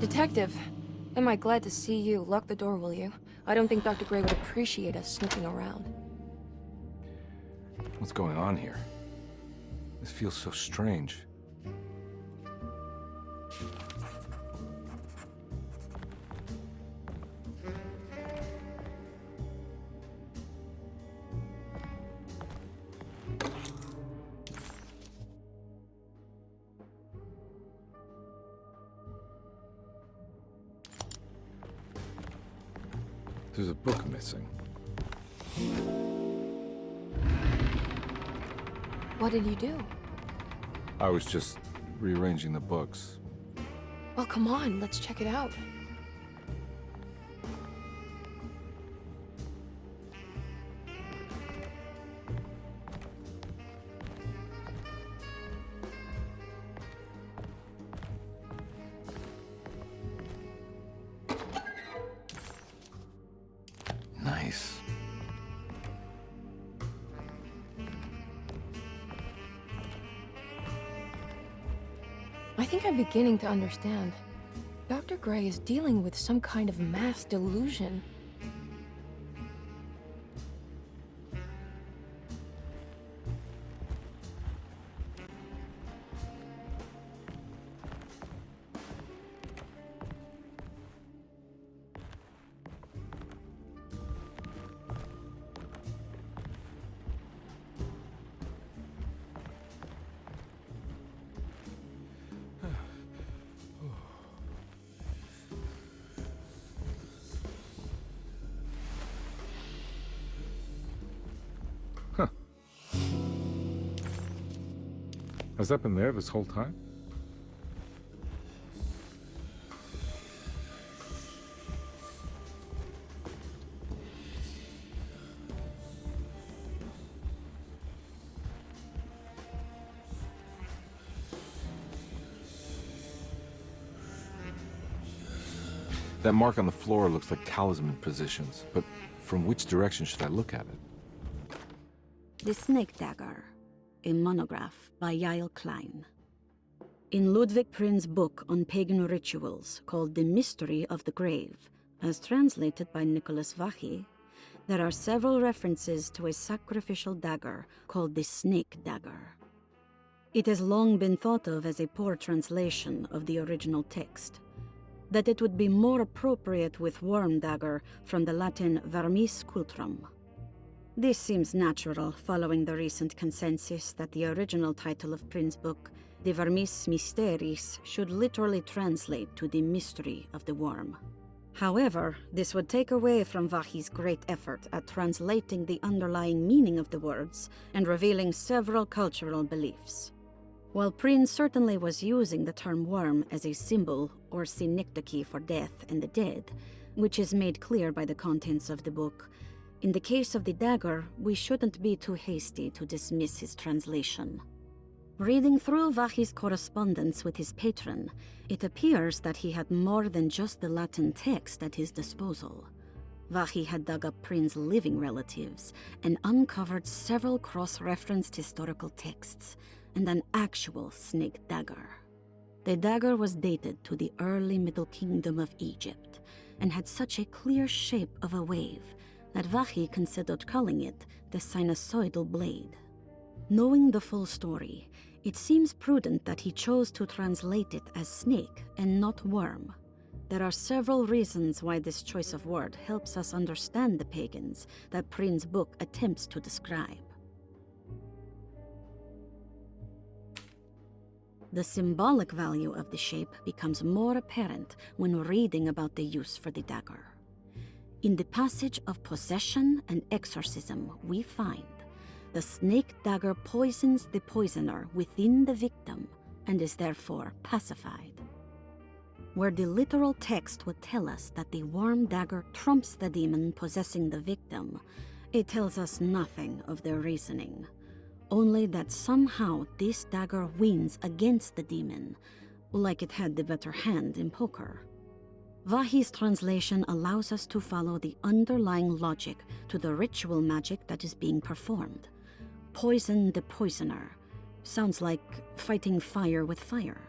Detective, am I glad to see you. Lock the door, will you? I don't think Dr. Gray would appreciate us snooping around. What's going on here? This feels so strange. There's a book missing. What did you do? I was just rearranging the books. Well, come on, let's check it out. Nice. I think I'm beginning to understand. Dr. Gray is dealing with some kind of mass delusion. Has that been there this whole time? That mark on the floor looks like talisman positions, but from which direction should I look at it? The Snake Dagger, a monograph by Yael Klein. In Ludwig Prin's book on pagan rituals called The Mystery of the Grave, as translated by Nicholas Vachy, there are several references to a sacrificial dagger called the Snake Dagger. It has long been thought of as a poor translation of the original text, that it would be more appropriate with worm dagger from the Latin vermis cultrum. This seems natural following the recent consensus that the original title of Prin's book, De Vermis Mysteris, should literally translate to the mystery of the worm. However, this would take away from Vachy's great effort at translating the underlying meaning of the words and revealing several cultural beliefs. While Prin certainly was using the term worm as a symbol or synecdoche for death and the dead, which is made clear by the contents of the book, in the case of the dagger, we shouldn't be too hasty to dismiss his translation. Reading through Vachy's correspondence with his patron, it appears that he had more than just the Latin text at his disposal. Vachy had dug up Prin's living relatives and uncovered several cross-referenced historical texts and an actual snake dagger. The dagger was dated to the early Middle Kingdom of Egypt and had such a clear shape of a wave that Vachy considered calling it the sinusoidal blade. Knowing the full story, it seems prudent that he chose to translate it as snake and not worm. There are several reasons why this choice of word helps us understand the pagans that Prin's book attempts to describe. The symbolic value of the shape becomes more apparent when reading about the use for the dagger. In the passage of possession and exorcism, we find the snake dagger poisons the poisoner within the victim and is therefore pacified. Where the literal text would tell us that the worm dagger trumps the demon possessing the victim, it tells us nothing of their reasoning. Only that somehow this dagger wins against the demon, like it had the better hand in poker. Vachy's translation allows us to follow the underlying logic to the ritual magic that is being performed. Poison the poisoner. Sounds like fighting fire with fire.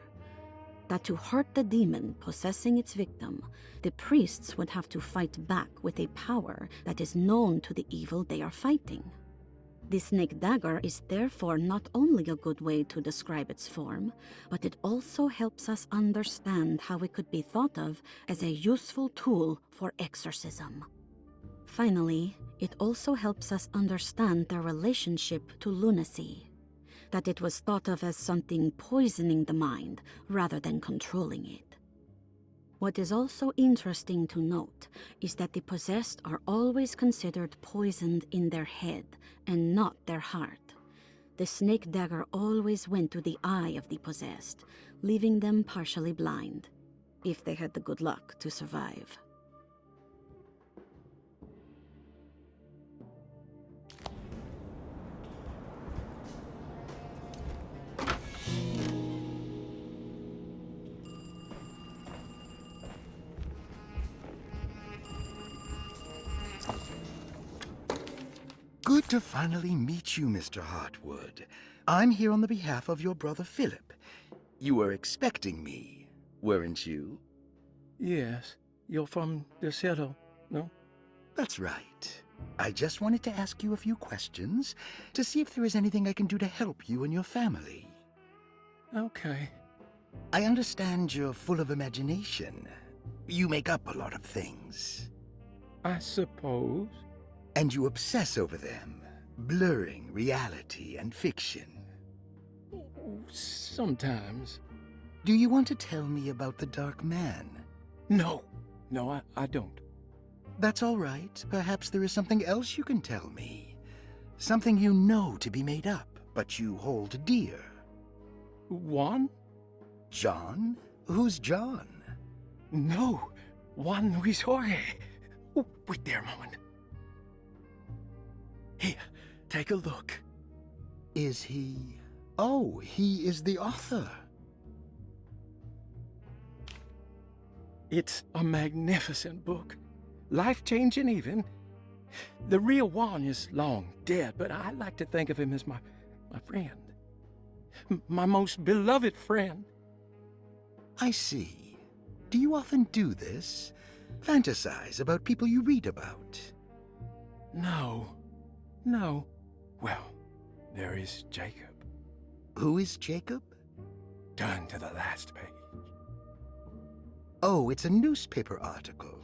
that to hurt the demon possessing its victim, the priests would have to fight back with a power that is known to the evil they are fighting. The snake dagger is therefore not only a good way to describe its form, but it also helps us understand how it could be thought of as a useful tool for exorcism. Finally, it also helps us understand their relationship to lunacy, that it was thought of as something poisoning the mind rather than controlling it. What is also interesting to note is that the possessed are always considered poisoned in their head and not their heart. The snake dagger always went to the eye of the possessed, leaving them partially blind, if they had the good luck to survive. Good to finally meet you, Mr. Hartwood. I'm here on the behalf of your brother Philip. You were expecting me, weren't you? Yes, you're from Derceto, no? That's right. I just wanted to ask you a few questions to see if there is anything I can do to help you and your family. Okay. I understand you're full of imagination. You make up a lot of things. I suppose. And you obsess over them, blurring reality and fiction. Sometimes. Do you want to tell me about the Dark Man? No, I don't. That's all right. Perhaps there is something else you can tell me. Something you know to be made up, but you hold dear. Juan? John? Who's John? No, Juan Luis Jorge. Oh, wait there a moment. Here, take a look. Is he... Oh, he is the author. It's a magnificent book. Life-changing even. The real Juan is long dead, but I like to think of him as my friend. My most beloved friend. I see. Do you often do this? Fantasize about people you read about? No. Well, there is Jacob. Who is Jacob? Turn to the last page. Oh, it's a newspaper article.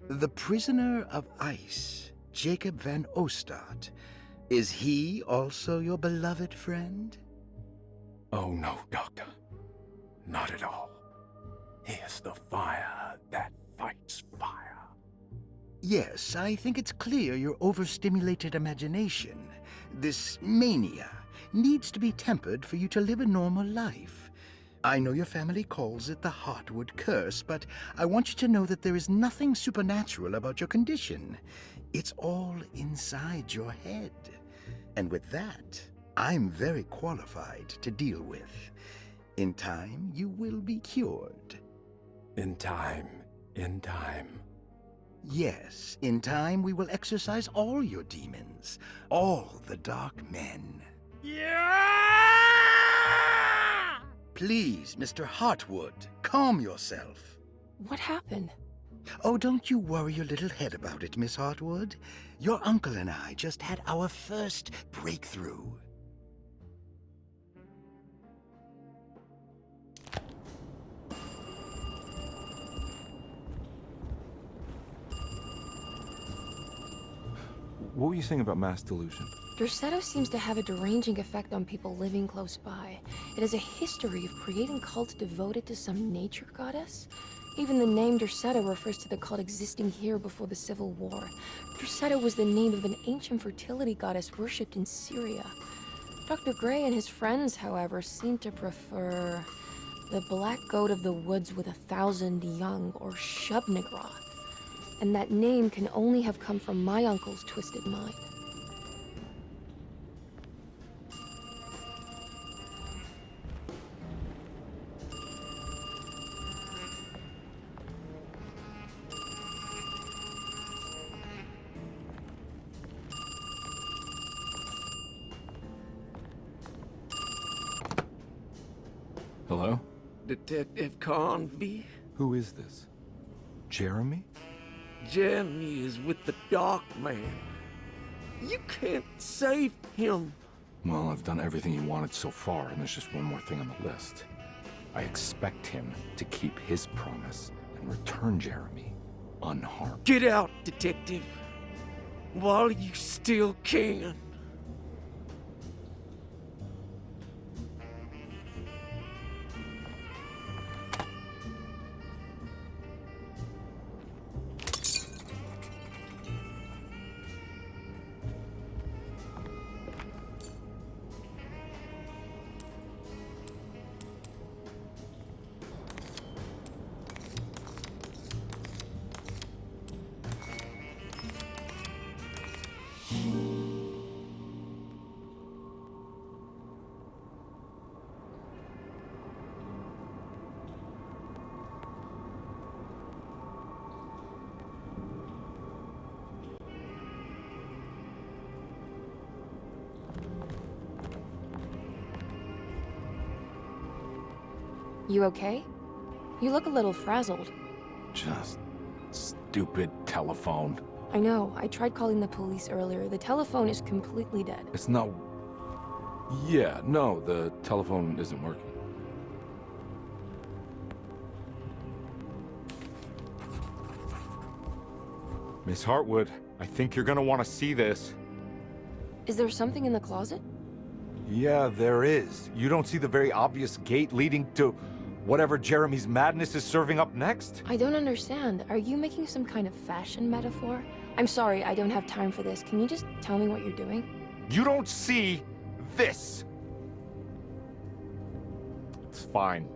The Prisoner of Ice, Jacob van Ostad. Is he also your beloved friend? Oh no, Doctor. Not at all. He is the fire that fights fire. Yes, I think it's clear your overstimulated imagination, this mania, needs to be tempered for you to live a normal life. I know your family calls it the Hartwood curse, but I want you to know that there is nothing supernatural about your condition. It's all inside your head. And with that, I'm very qualified to deal with. In time, you will be cured. In time. Yes, in time we will exorcise all your demons, all the dark men. Yeah! Please, Mr. Hartwood, calm yourself. What happened? Oh, don't you worry your little head about it, Miss Hartwood. Your uncle and I just had our first breakthrough. What were you saying about mass delusion? Derceto seems to have a deranging effect on people living close by. It has a history of creating cults devoted to some nature goddess. Even the name Derceto refers to the cult existing here before the Civil War. Derceto was the name of an ancient fertility goddess worshipped in Syria. Dr. Gray and his friends, however, seem to prefer the black goat of the woods with 1,000 young, or Shub-Nigroth. And that name can only have come from my uncle's twisted mind. Hello? Detective Carnby. Who is this? Jeremy? Jeremy is with the Dark Man. You can't save him. Well, I've done everything you wanted so far, and there's just one more thing on the list. I expect him to keep his promise and return Jeremy unharmed. Get out, Detective, while you still can. You okay? You look a little frazzled. Just stupid telephone. I know. I tried calling the police earlier. The telephone is completely dead. It's not... Yeah, no, the telephone isn't working. Miss Hartwood, I think you're gonna want to see this. Is there something in the closet? Yeah, there is. You don't see the very obvious gate leading to whatever Jeremy's madness is serving up next? I don't understand. Are you making some kind of fashion metaphor? I'm sorry, I don't have time for this. Can you just tell me what you're doing? You don't see this! It's fine.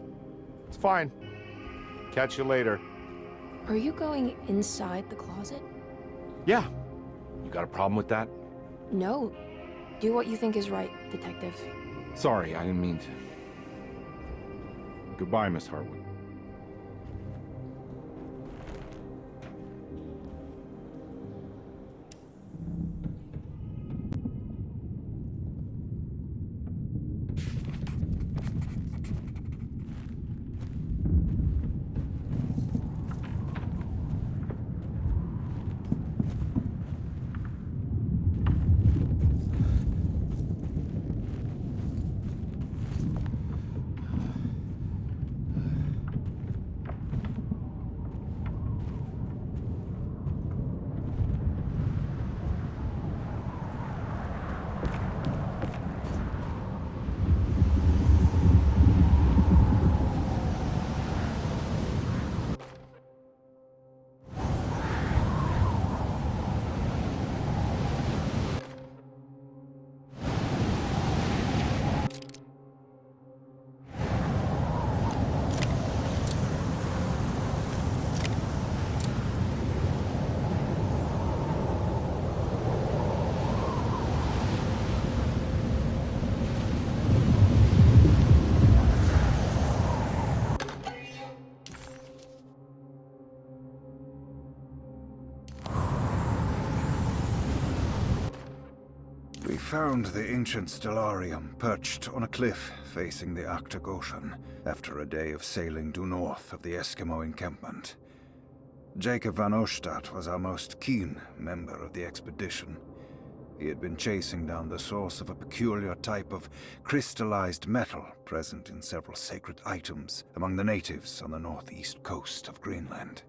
It's fine. Catch you later. Are you going inside the closet? Yeah. You got a problem with that? No. Do what you think is right, Detective. Sorry, I didn't mean to. Goodbye, Miss Hartwood. We found the ancient stellarium perched on a cliff facing the Arctic Ocean after a day of sailing due north of the Eskimo encampment. Jacob van Oostad was our most keen member of the expedition. He had been chasing down the source of a peculiar type of crystallized metal present in several sacred items among the natives on the northeast coast of Greenland.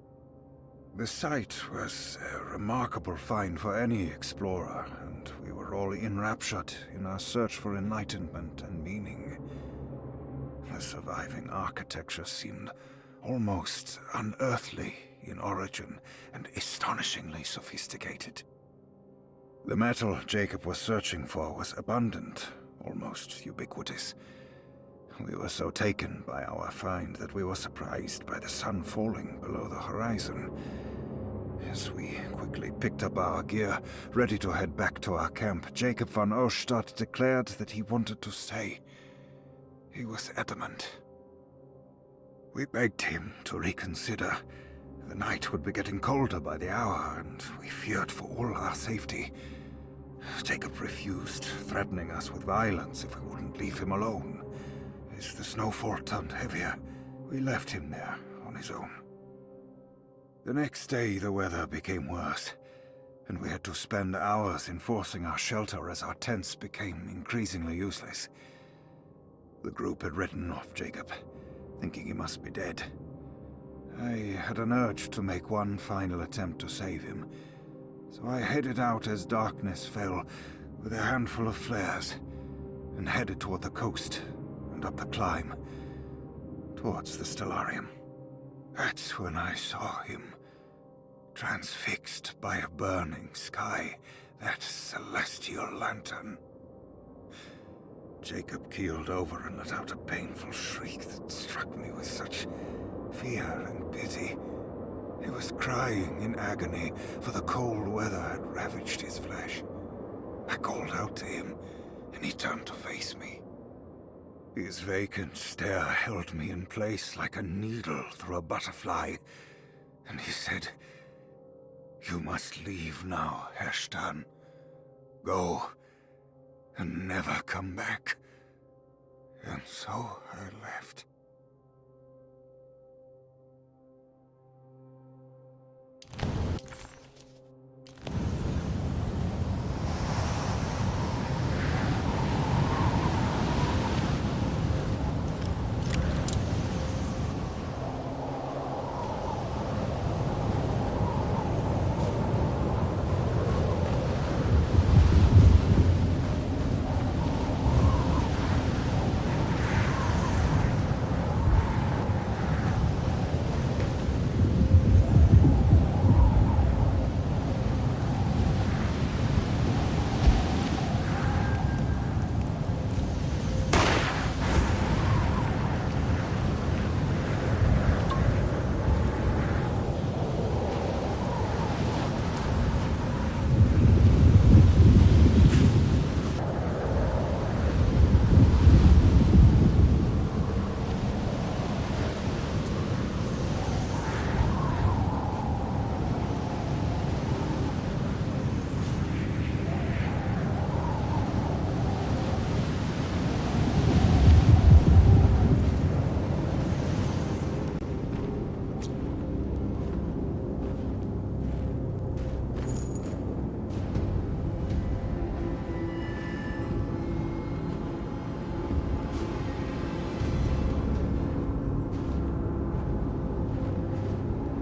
The site was a remarkable find for any explorer, and we were all enraptured in our search for enlightenment and meaning. The surviving architecture seemed almost unearthly in origin and astonishingly sophisticated. The metal Jacob was searching for was abundant, almost ubiquitous. We were so taken by our find that we were surprised by the sun falling below the horizon. As we quickly picked up our gear, ready to head back to our camp, Jacob van Oostad declared that he wanted to stay. He was adamant. We begged him to reconsider. The night would be getting colder by the hour, and we feared for all our safety. Jacob refused, threatening us with violence if we wouldn't leave him alone. As the snowfall turned heavier, We left him there on his own. The next day, the weather became worse, and we had to spend hours enforcing our shelter as our tents became increasingly useless. The group had written off Jacob, thinking he must be dead. I had an urge to make one final attempt to save him, so I headed out as darkness fell with a handful of flares, and headed toward the coast and up the climb, towards the Stellarium. That's when I saw him, transfixed by a burning sky, that celestial lantern. Jacob keeled over and let out a painful shriek that struck me with such fear and pity. He was crying in agony, for the cold weather had ravaged his flesh. I called out to him, and he turned to face me. His vacant stare held me in place like a needle through a butterfly, and he said, "You must leave now, Herstan. Go, and never come back." And so I left.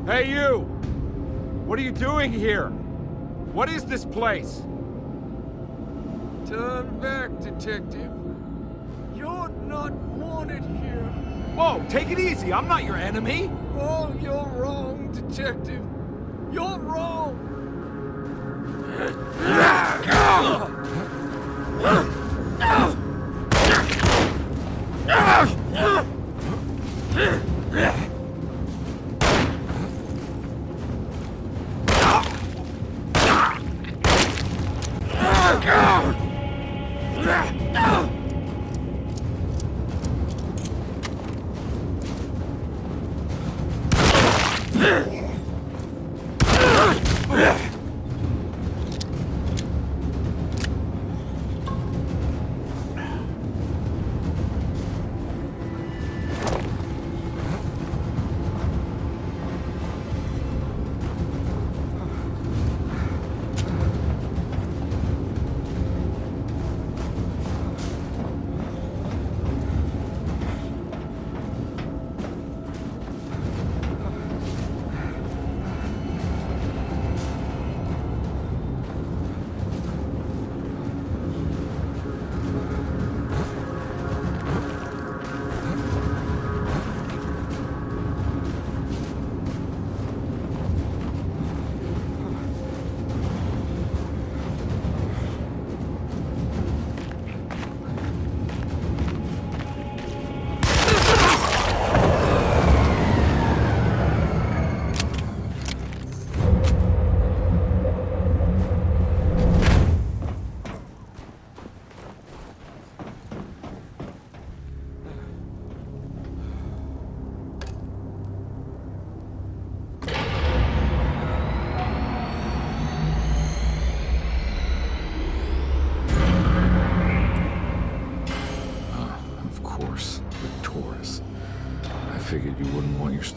Hey, you! What are you doing here? What is this place? Turn back, detective. You're not wanted here. Whoa, take it easy. I'm not your enemy. Oh, you're wrong, detective. You're wrong.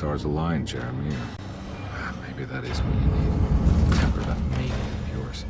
stars align, Jeremy. Or maybe that is what you need. Temper that mania of yours.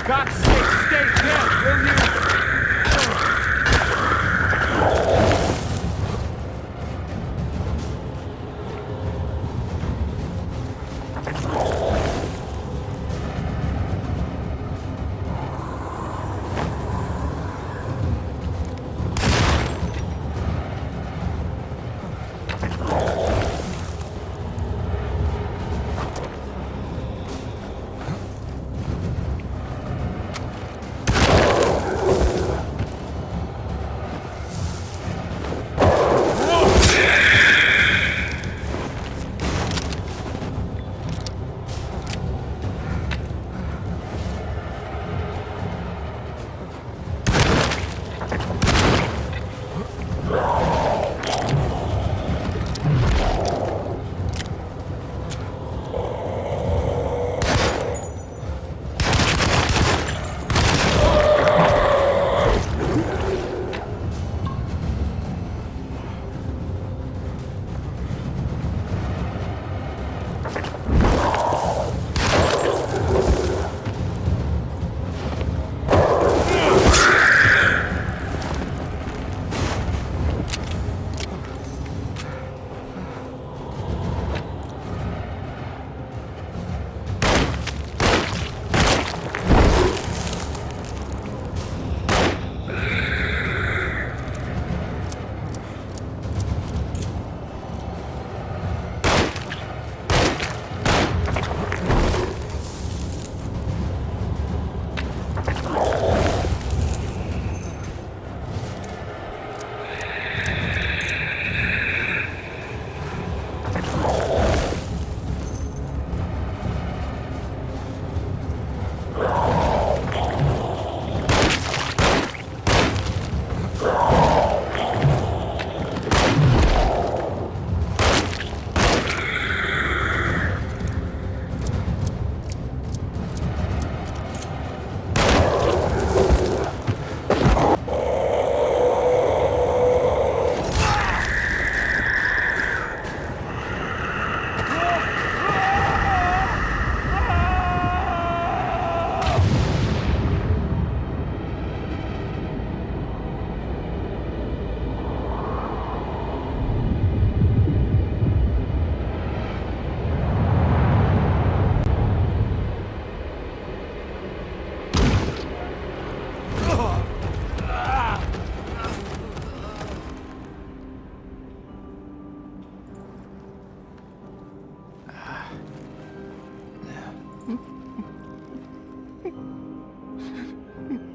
God's sake, stay dead, will you?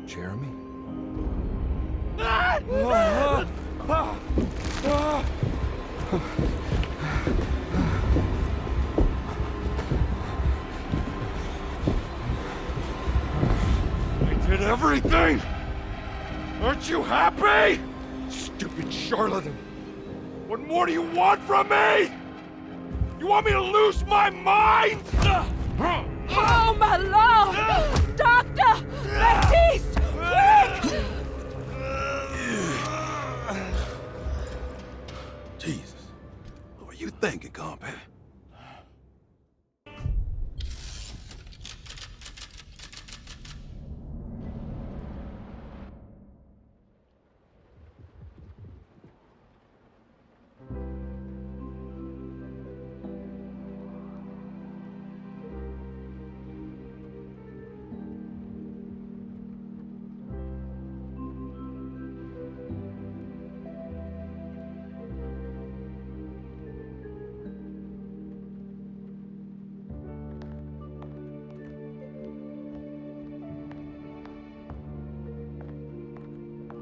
Jeremy? I did everything! Aren't you happy? Stupid charlatan! What more do you want from me? You want me to lose my mind? Oh, my lord! Doctor! Baptiste! Quick! Thank you, compadre.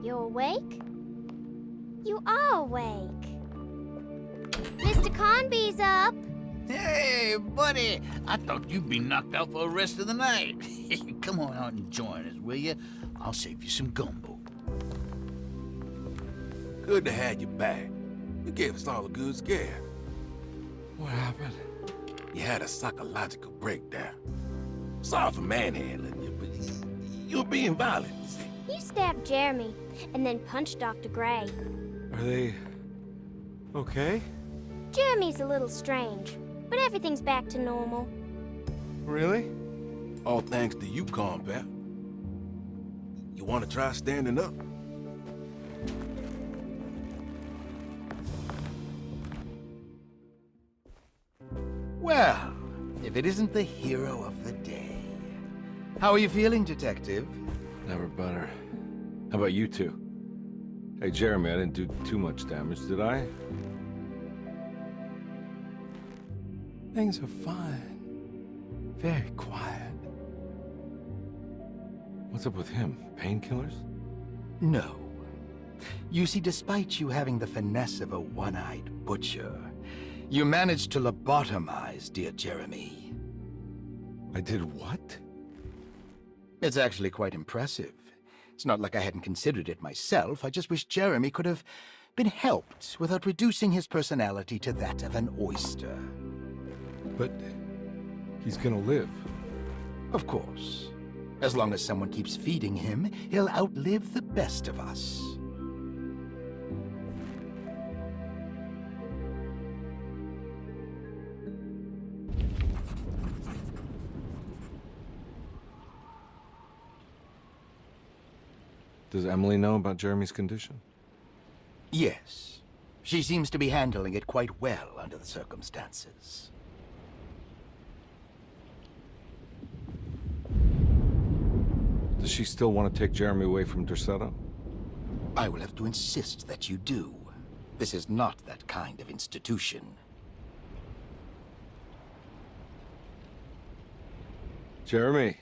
You awake? You are awake. Mr. Conby's up. Hey, buddy! I thought you'd be knocked out for the rest of the night. Come on out and join us, will you? I'll save you some gumbo. Good to have you back. You gave us all a good scare. What happened? You had a psychological breakdown. Sorry for manhandling you, but you were being violent, you see. You stabbed Jeremy and then punched Dr. Gray. Are they... okay? Jeremy's a little strange, but everything's back to normal. Really? All thanks to you, combat. You want to try standing up? Well, if it isn't the hero of the day. How are you feeling, Detective? Never better. How about you two? Hey, Jeremy, I didn't do too much damage, did I? Things are fine. Very quiet. What's up with him? Painkillers? No. You see, despite you having the finesse of a one-eyed butcher, you managed to lobotomize dear Jeremy. I did what? It's actually quite impressive. It's not like I hadn't considered it myself. I just wish Jeremy could have been helped without reducing his personality to that of an oyster. But he's gonna live. Of course. As long as someone keeps feeding him, he'll outlive the best of us. Does Emily know about Jeremy's condition? Yes. She seems to be handling it quite well under the circumstances. Does she still want to take Jeremy away from Derceto? I will have to insist that you do. This is not that kind of institution. Jeremy,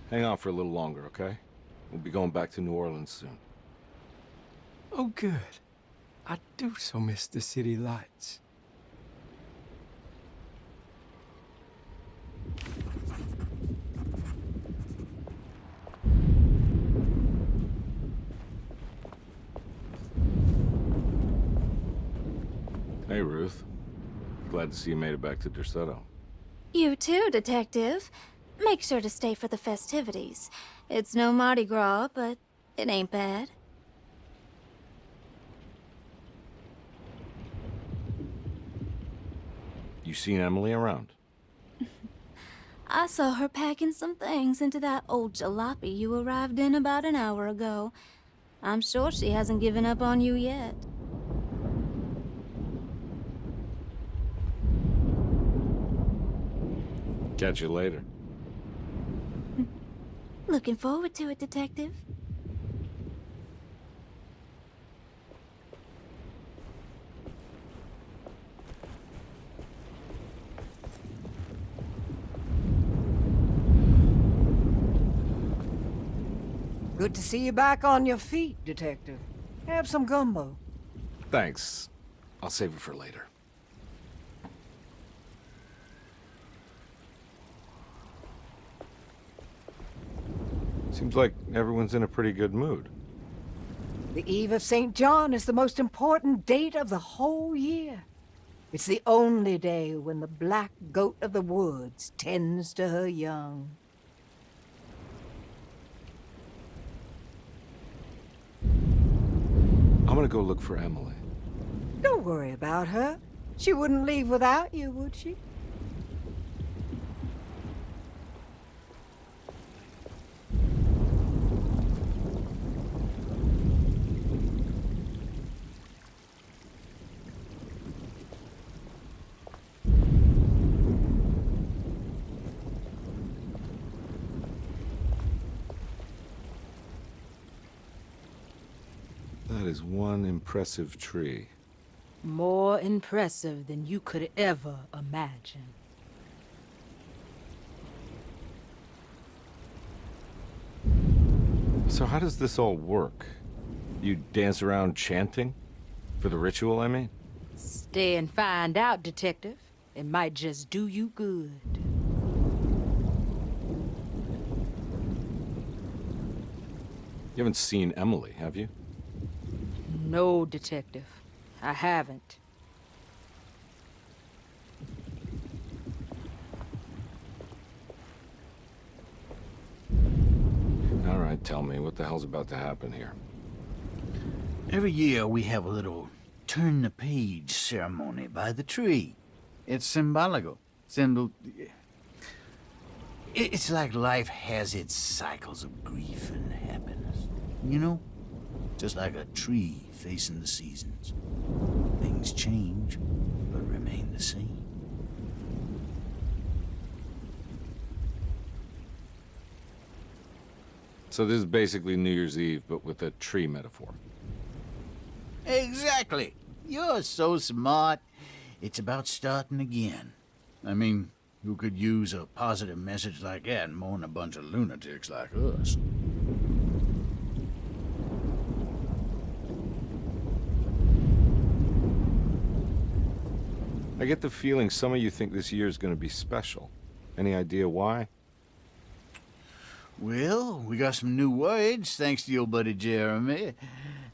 hang on for a little longer, okay? We'll be going back to New Orleans soon. Oh, good. I do so miss the city lights. Hey, Ruth. Glad to see you made it back to Derceto. You too, Detective. Make sure to stay for the festivities. It's no Mardi Gras, but it ain't bad. You seen Emily around? I saw her packing some things into that old jalopy you arrived in about an hour ago. I'm sure she hasn't given up on you yet. Catch you later. Looking forward to it, Detective. Good to see you back on your feet, Detective. Have some gumbo. Thanks. I'll save it for later. Seems like everyone's in a pretty good mood. The Eve of St. John is the most important date of the whole year. It's the only day when the black goat of the woods tends to her young. I'm gonna go look for Emily. Don't worry about her. She wouldn't leave without you, would she? That is one impressive tree. More impressive than you could ever imagine. So how does this all work? You dance around chanting? For the ritual, I mean? Stay and find out, Detective. It might just do you good. You haven't seen Emily, have you? No, Detective. I haven't. All right, tell me, what the hell's about to happen here? Every year we have a little turn the page ceremony by the tree. It's symbolical. It's like life has its cycles of grief and happiness. You know? Just like a tree facing the seasons. Things change, but remain the same. So this is basically New Year's Eve, but with a tree metaphor. Exactly. You're so smart. It's about starting again. I mean, who could use a positive message like that more than a bunch of lunatics like us? I get the feeling some of you think this year is going to be special. Any idea why? Well, we got some new words, thanks to your buddy Jeremy,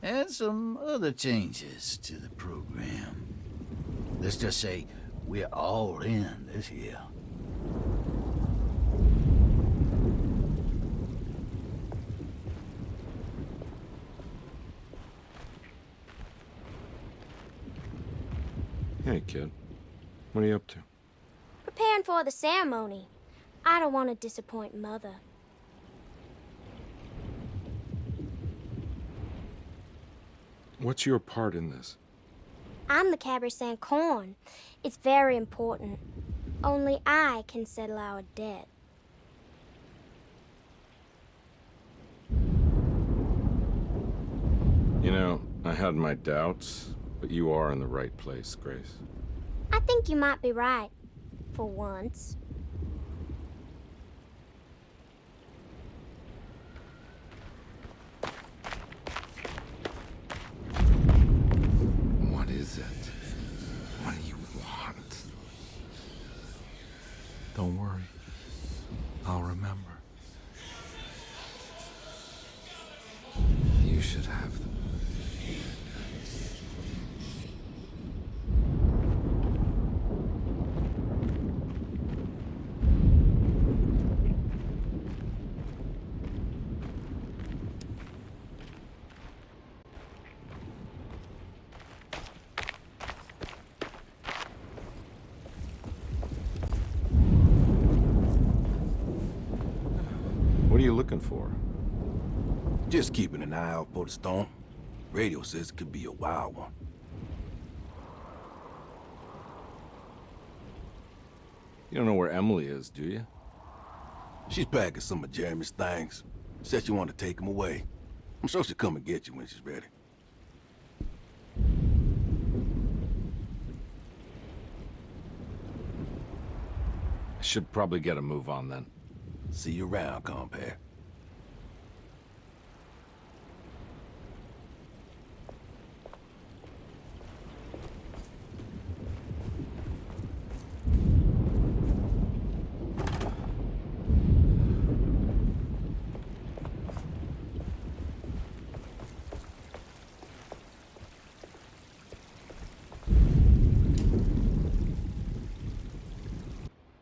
and some other changes to the program. Let's just say we're all in this year. Hey, kid. What are you up to? Preparing for the ceremony. I don't want to disappoint Mother. What's your part in this? I'm the Cabri Corn. It's very important. Only I can settle our debt. You know, I had my doubts, but you are in the right place, Grace. I think you might be right. For once. What is it? What do you want? Don't worry. I'll remember. You should have them. What are you looking for? Just keeping an eye out for the storm. Radio says it could be a wild one. You don't know where Emily is, do you? She's packing some of Jeremy's things. Said she wanted to take them away. I'm sure she'll come and get you when she's ready. I should probably get a move on then. See you around, compare.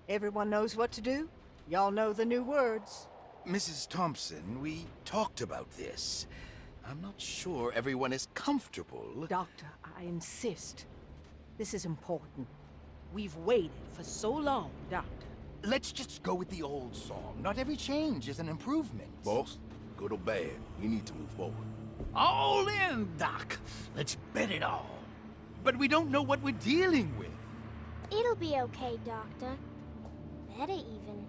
Everyone knows what to do? Y'all know the new words. Mrs. Thompson, we talked about this. I'm not sure everyone is comfortable. Doctor, I insist. This is important. We've waited for so long, Doctor. Let's just go with the old song. Not every change is an improvement. Boss, good or bad, we need to move forward. All in, Doc. Let's bet it all. But we don't know what we're dealing with. It'll be okay, Doctor. Better even.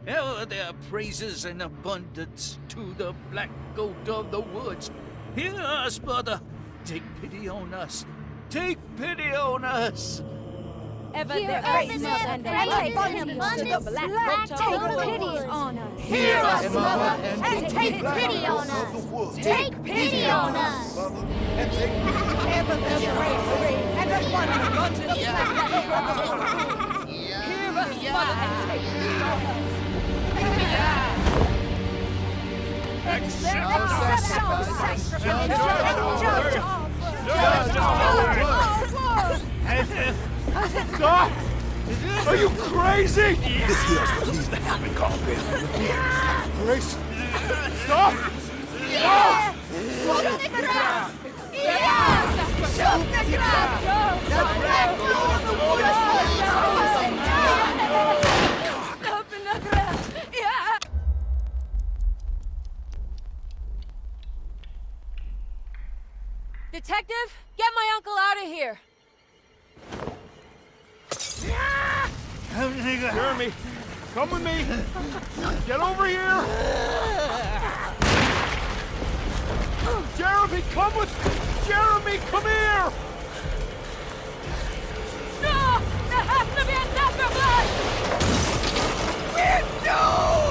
Oh, there are praises and abundance to the Black Goat of the Woods. Hear us, brother. Take pity on us. Take pity on us. Ever Hear there us, praises Mother, and praises abundance and to the abundance, Black Black Goat Goat of of the the Woods. Woods. On us. Hear us, Mother, and take pity on us. Take pity on us. Ever the praises and abundance to the Black Goat of the Woods. Hear us, Mother, and take pity on us. Stop! Are you crazy? This here's what needs to happen, Carpet. Grace! Stop! Stop! Detective, get my uncle out of here. Jeremy, come with me! Get over here! Jeremy, come with... Jeremy, come here! No! There has to be a Dr. Blood! We're doomed!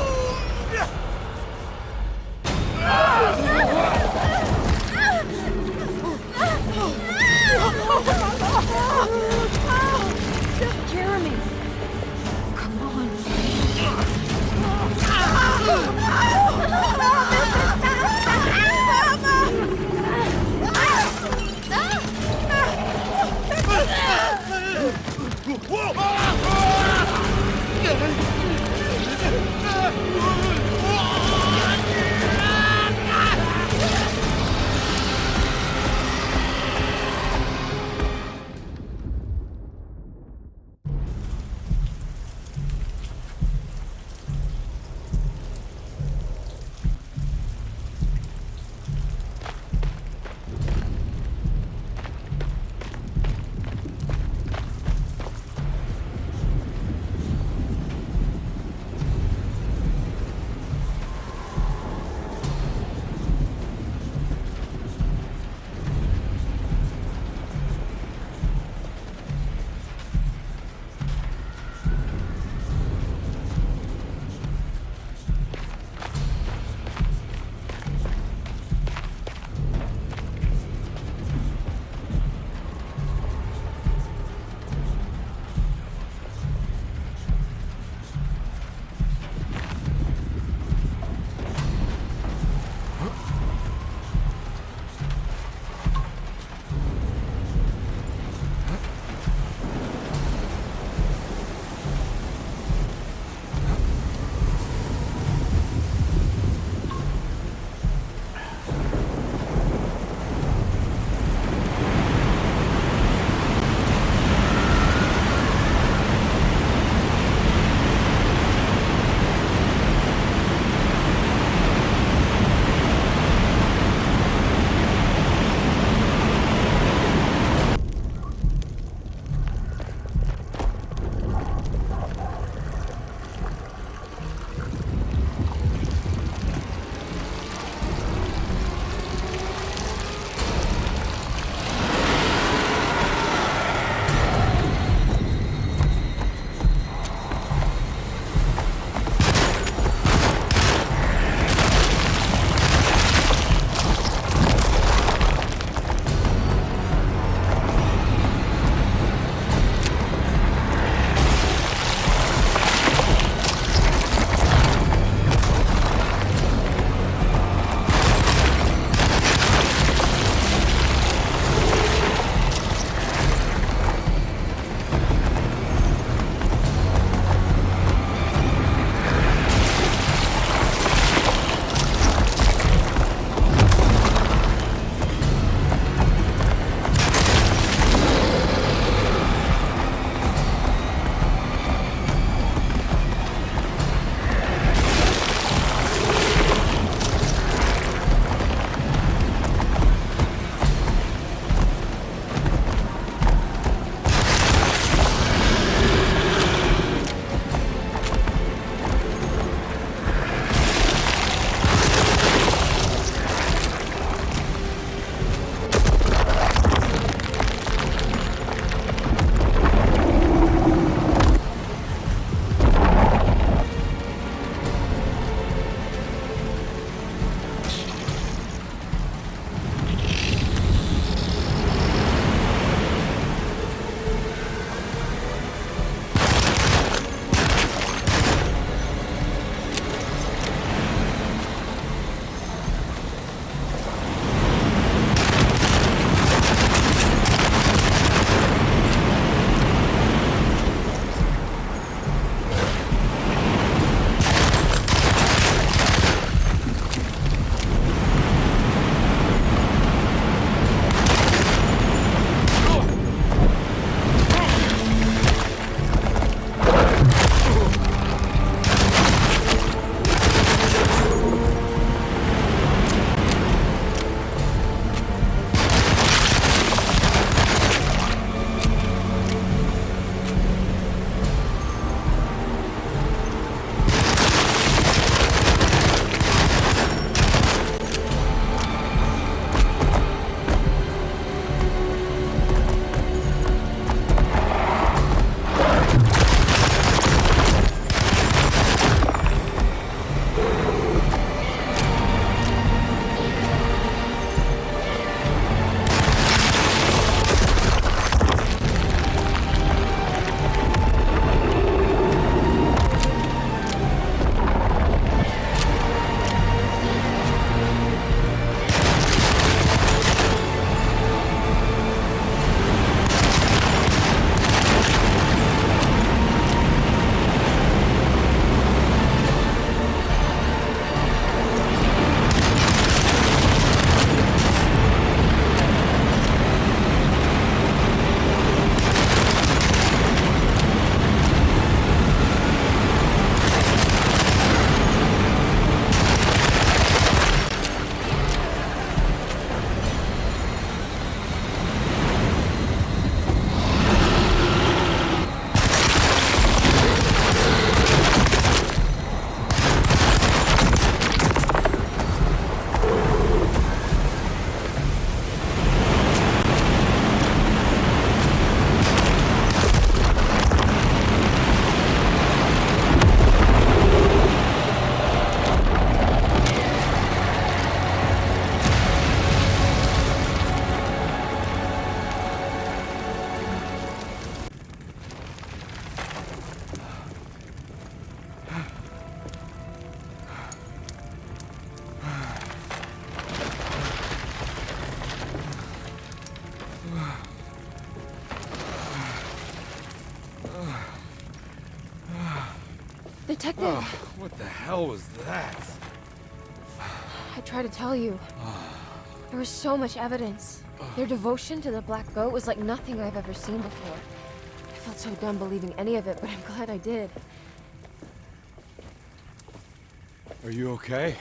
Jeremy! Come on. Detective! Oh, what the hell was that? I tried to tell you. There was so much evidence. Their devotion to the Black Goat was like nothing I've ever seen before. I felt so dumb believing any of it, but I'm glad I did. Are you okay?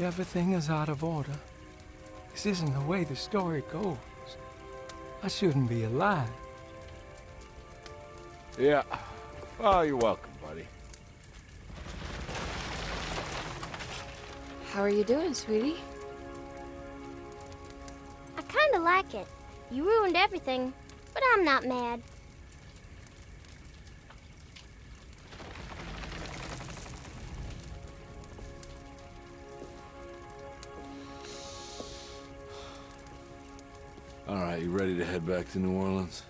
Everything is out of order. This isn't the way the story goes. I shouldn't be alive. Yeah. Oh, you're welcome, buddy. How are you doing, sweetie? I kinda like it. You ruined everything, but I'm not mad. All right, you ready to head back to New Orleans?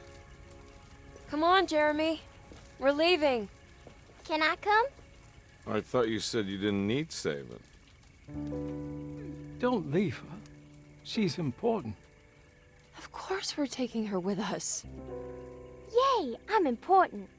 Come on, Jeremy. We're leaving. Can I come? I thought you said you didn't need saving. Don't leave her. She's important. Of course we're taking her with us. Yay, I'm important.